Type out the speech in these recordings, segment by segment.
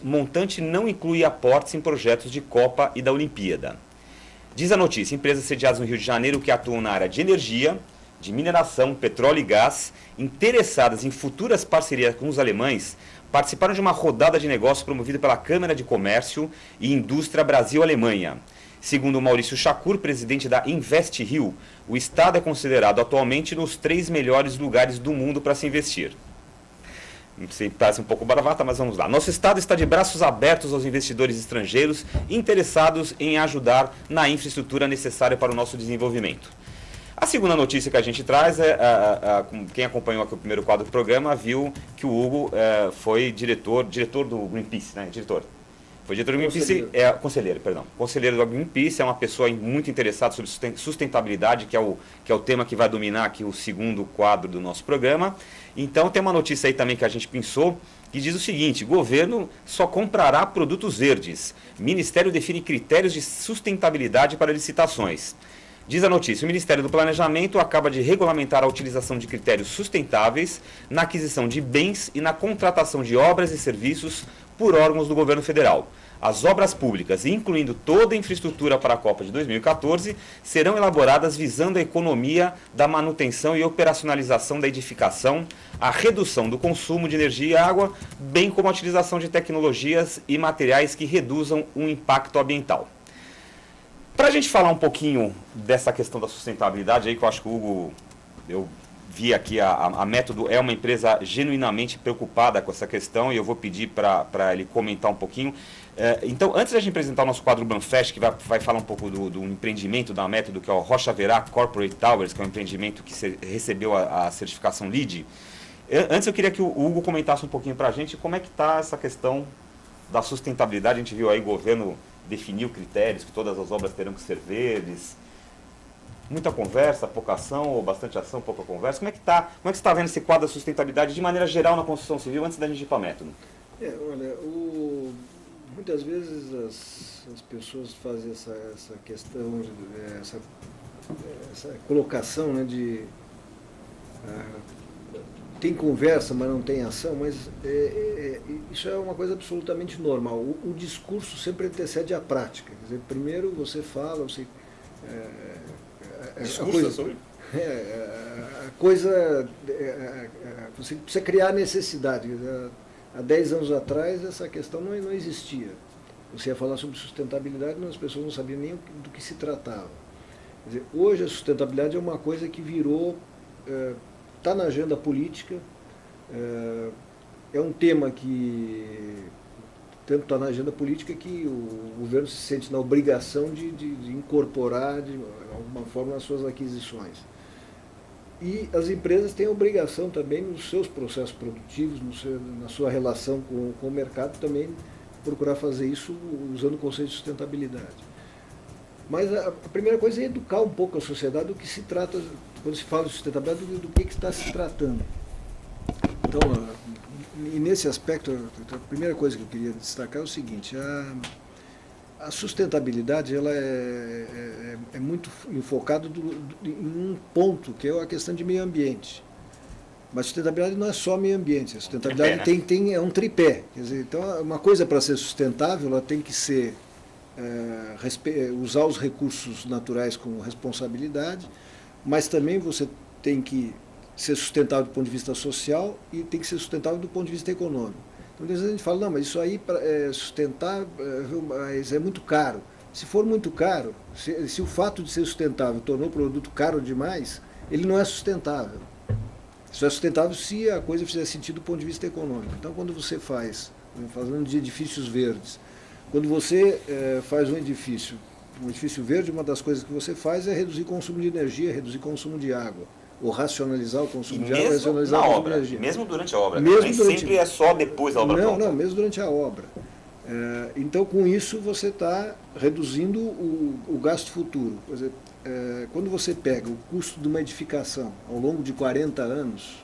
Montante não inclui aportes em projetos de Copa e da Olimpíada. Diz a notícia, empresas sediadas no Rio de Janeiro que atuam na área de energia, de mineração, petróleo e gás, interessadas em futuras parcerias com os alemães, participaram de uma rodada de negócios promovida pela Câmara de Comércio e Indústria Brasil-Alemanha. Segundo Maurício Chacur, presidente da Invest Rio, o estado é considerado atualmente nos 3 melhores lugares do mundo para se investir. Parece um pouco bravata, mas vamos lá. Nosso estado está de braços abertos aos investidores estrangeiros interessados em ajudar na infraestrutura necessária para o nosso desenvolvimento. A segunda notícia que a gente traz é, quem acompanhou aqui o primeiro quadro do programa viu que o Hugo foi diretor do Greenpeace, né? Foi diretor do Greenpeace, conselheiro do Greenpeace, é uma pessoa muito interessada sobre sustentabilidade, que é o tema que vai dominar aqui o segundo quadro do nosso programa. Então tem uma notícia aí também que a gente pensou, que diz o seguinte: governo só comprará produtos verdes. Ministério define critérios de sustentabilidade para licitações. Diz a notícia, o Ministério do Planejamento acaba de regulamentar a utilização de critérios sustentáveis na aquisição de bens e na contratação de obras e serviços por órgãos do governo federal. As obras públicas, incluindo toda a infraestrutura para a Copa de 2014, serão elaboradas visando a economia da manutenção e operacionalização da edificação, a redução do consumo de energia e água, bem como a utilização de tecnologias e materiais que reduzam o impacto ambiental. Para a gente falar um pouquinho dessa questão da sustentabilidade, aí que eu acho que o Hugo, eu vi aqui, a Método é uma empresa genuinamente preocupada com essa questão e eu vou pedir para ele comentar um pouquinho. Então, antes da gente apresentar o nosso quadro Banfest, que vai falar um pouco do empreendimento da Método, que é o Rocha Verá Corporate Towers, que é um empreendimento que recebeu a certificação LEED, antes eu queria que o Hugo comentasse um pouquinho para a gente como é que está essa questão da sustentabilidade. A gente viu aí o governo definiu critérios, que todas as obras terão que ser verdes. Muita conversa, pouca ação, ou bastante ação, pouca conversa. Como é que você está vendo esse quadro da sustentabilidade de maneira geral na construção civil, antes da gente ir para o Método? Muitas vezes as pessoas fazem essa questão, essa colocação, né, tem conversa, mas não tem ação, mas isso é uma coisa absolutamente normal. O discurso sempre antecede a prática. Quer dizer, primeiro você fala, você... você precisa criar necessidade. Há 10 anos atrás essa questão não existia. Você ia falar sobre sustentabilidade, mas as pessoas não sabiam nem do que se tratava. Quer dizer, hoje a sustentabilidade é uma coisa que virou... está na agenda política, é um tema que tanto está na agenda política que o governo se sente na obrigação de incorporar de alguma forma nas suas aquisições. E as empresas têm a obrigação também nos seus processos produtivos, na sua relação com o mercado, também procurar fazer isso usando o conceito de sustentabilidade. Mas a primeira coisa é educar um pouco a sociedade do que se trata, quando se fala de sustentabilidade, do que está se tratando. Então, e nesse aspecto, a primeira coisa que eu queria destacar é o seguinte: a sustentabilidade ela é muito enfocada em um ponto, que é a questão de meio ambiente. Mas sustentabilidade não é só meio ambiente, a sustentabilidade é um tripé. Quer dizer, então, uma coisa para ser sustentável, ela tem que ser usar os recursos naturais com responsabilidade, mas também você tem que ser sustentável do ponto de vista social e tem que ser sustentável do ponto de vista econômico. Então, às vezes a gente fala, não, mas isso aí é sustentável, mas é muito caro. Se for muito caro, se o fato de ser sustentável tornou o produto caro demais, ele não é sustentável. Isso é sustentável se a coisa fizer sentido do ponto de vista econômico. Então, quando você falando de edifícios verdes, quando você faz um edifício verde, uma das coisas que você faz é reduzir o consumo de energia, reduzir o consumo de água, ou racionalizar o consumo de água, racionalizar o consumo de energia. Mesmo durante a obra, nem sempre é só depois da obra pronta. Não, mesmo durante a obra. Então, com isso, você está reduzindo o gasto futuro. Por exemplo, quando você pega o custo de uma edificação ao longo de 40 anos,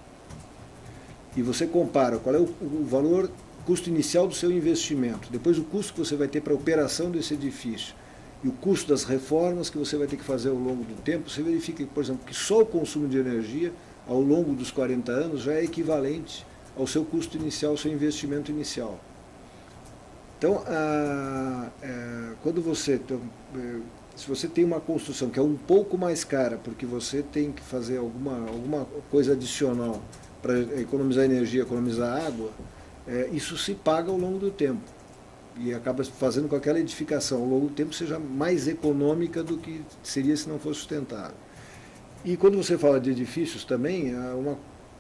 e você compara qual é o valor, custo inicial do seu investimento, depois o custo que você vai ter para a operação desse edifício, e o custo das reformas que você vai ter que fazer ao longo do tempo, você verifica, por exemplo, que só o consumo de energia, ao longo dos 40 anos, já é equivalente ao seu custo inicial, ao seu investimento inicial. Então, quando se você tem uma construção que é um pouco mais cara, porque você tem que fazer alguma coisa adicional para economizar energia, economizar água, isso se paga ao longo do tempo. E acaba fazendo com que aquela edificação ao longo do tempo seja mais econômica do que seria se não fosse sustentável. E quando você fala de edifícios também, uma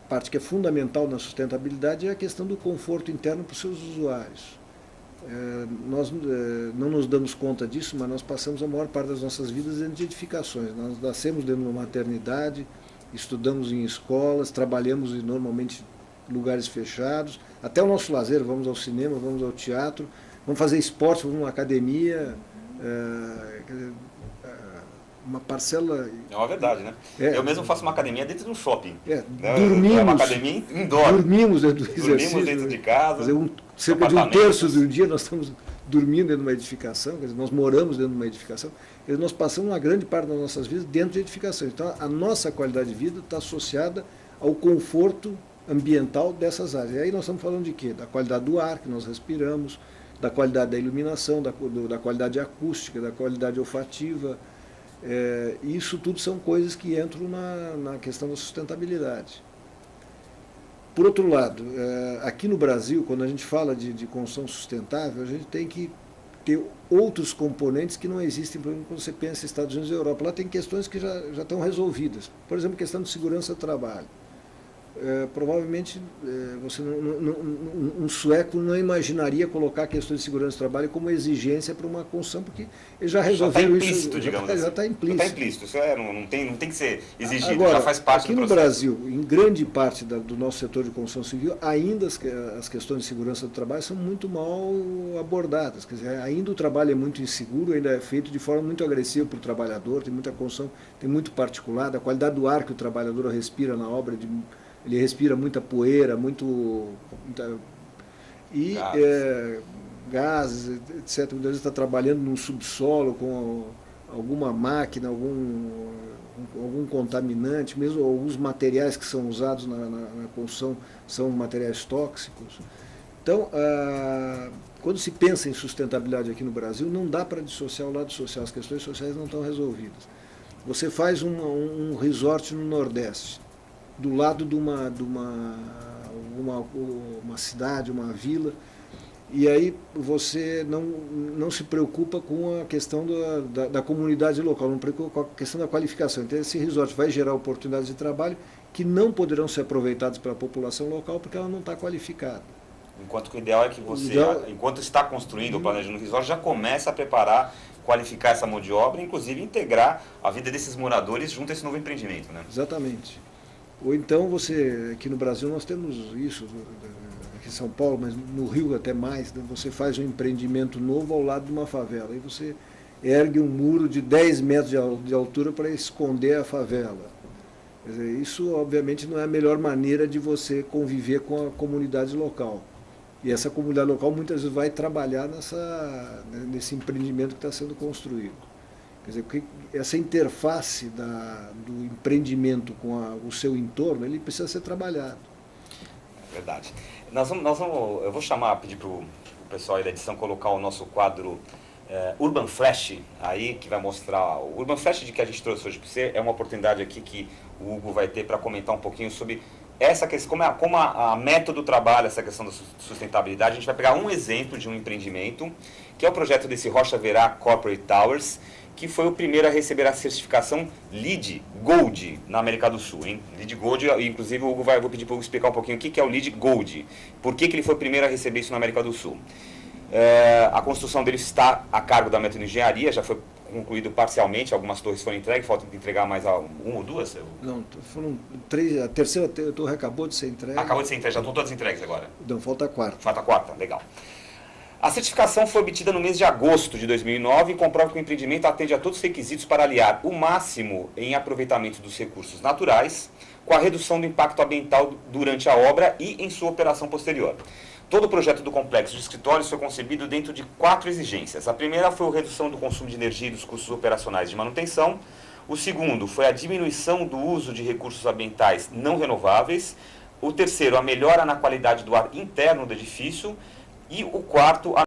parte que é fundamental na sustentabilidade é a questão do conforto interno para os seus usuários. Nós não nos damos conta disso, mas nós passamos a maior parte das nossas vidas dentro de edificações. Nós nascemos dentro de uma maternidade, estudamos em escolas, trabalhamos normalmente em lugares fechados, até o nosso lazer, vamos ao cinema, vamos ao teatro, vamos fazer esporte, vamos numa academia, uma parcela... É uma verdade, né? Eu mesmo faço uma academia dentro de um shopping. Dormimos, é uma academia indoor. Dormimos dentro do exercício. Dormimos dentro de casa. Cerca de um terço do dia nós estamos dormindo dentro de uma edificação, quer dizer, nós moramos dentro de uma edificação, e nós passamos uma grande parte das nossas vidas dentro de edificações. Então, a nossa qualidade de vida está associada ao conforto ambiental dessas áreas. E aí nós estamos falando de quê? Da qualidade do ar que nós respiramos, da qualidade da iluminação, da qualidade acústica, da qualidade olfativa. Isso tudo são coisas que entram na questão da sustentabilidade. Por outro lado, aqui no Brasil, quando a gente fala de construção sustentável, a gente tem que ter outros componentes que não existem, por exemplo, quando você pensa em Estados Unidos e Europa. Lá tem questões que já estão resolvidas. Por exemplo, a questão de segurança do trabalho. Provavelmente um sueco não imaginaria colocar questões de segurança do trabalho como exigência para uma construção, porque eles já resolveram isso. Já está implícito. Está implícito, isso não tem que ser exigido, agora, já faz parte do processo. Aqui no Brasil, em grande parte do nosso setor de construção civil, ainda as questões de segurança do trabalho são muito mal abordadas. Quer dizer, ainda o trabalho é muito inseguro, ainda é feito de forma muito agressiva para o trabalhador, tem muita construção, tem muito particulado, a qualidade do ar que o trabalhador respira na obra ele respira muita poeira, gases, etc. Muitas vezes está trabalhando num subsolo com alguma máquina, algum contaminante, mesmo alguns materiais que são usados na construção são materiais tóxicos. Então, quando se pensa em sustentabilidade aqui no Brasil, não dá para dissociar o lado social, as questões sociais não estão resolvidas. Você faz um resort no Nordeste, do lado de uma cidade, uma vila, e aí você não se preocupa com a questão da comunidade local, não se preocupa com a questão da qualificação. Então esse resort vai gerar oportunidades de trabalho que não poderão ser aproveitadas pela população local porque ela não está qualificada. Enquanto que o ideal é que você, enquanto está construindo ou planejando o resort, já começa a preparar, qualificar essa mão de obra, inclusive integrar a vida desses moradores junto a esse novo empreendimento, né? Exatamente. Ou então aqui no Brasil nós temos isso, aqui em São Paulo, mas no Rio até mais, né? Você faz um empreendimento novo ao lado de uma favela, e você ergue um muro de 10 metros de altura para esconder a favela. Quer dizer, isso obviamente não é a melhor maneira de você conviver com a comunidade local. E essa comunidade local muitas vezes vai trabalhar nesse empreendimento que está sendo construído. Quer dizer, essa interface do empreendimento com o seu entorno, ele precisa ser trabalhado. É verdade. Eu vou pedir para o pessoal aí da edição colocar o nosso quadro Urban Flash aí, que vai mostrar... O Urban Flash que a gente trouxe hoje para você é uma oportunidade aqui que o Hugo vai ter para comentar um pouquinho sobre essa questão, como a método trabalha essa questão da sustentabilidade. A gente vai pegar um exemplo de um empreendimento, que é o projeto desse Rocha Verá Corporate Towers, que foi o primeiro a receber a certificação LEED Gold na América do Sul, hein? LEED Gold, inclusive vou pedir para o Hugo explicar um pouquinho o que é o LEED Gold, por que ele foi o primeiro a receber isso na América do Sul. A construção dele está a cargo da Método Engenharia, já foi concluído parcialmente, algumas torres foram entregues, falta entregar mais uma ou duas? Não, foram 3, a terceira torre acabou de ser entregue. Acabou de ser entregue, já estão todas entregues agora? Não, falta a quarta. Falta a quarta, legal. A certificação foi obtida no mês de agosto de 2009 e comprova que o empreendimento atende a todos os requisitos para aliar o máximo em aproveitamento dos recursos naturais com a redução do impacto ambiental durante a obra e em sua operação posterior. Todo o projeto do complexo de escritórios foi concebido dentro de 4 exigências. A primeira foi a redução do consumo de energia e dos custos operacionais de manutenção. O segundo foi a diminuição do uso de recursos ambientais não renováveis. O terceiro, a melhora na qualidade do ar interno do edifício. E o quarto, a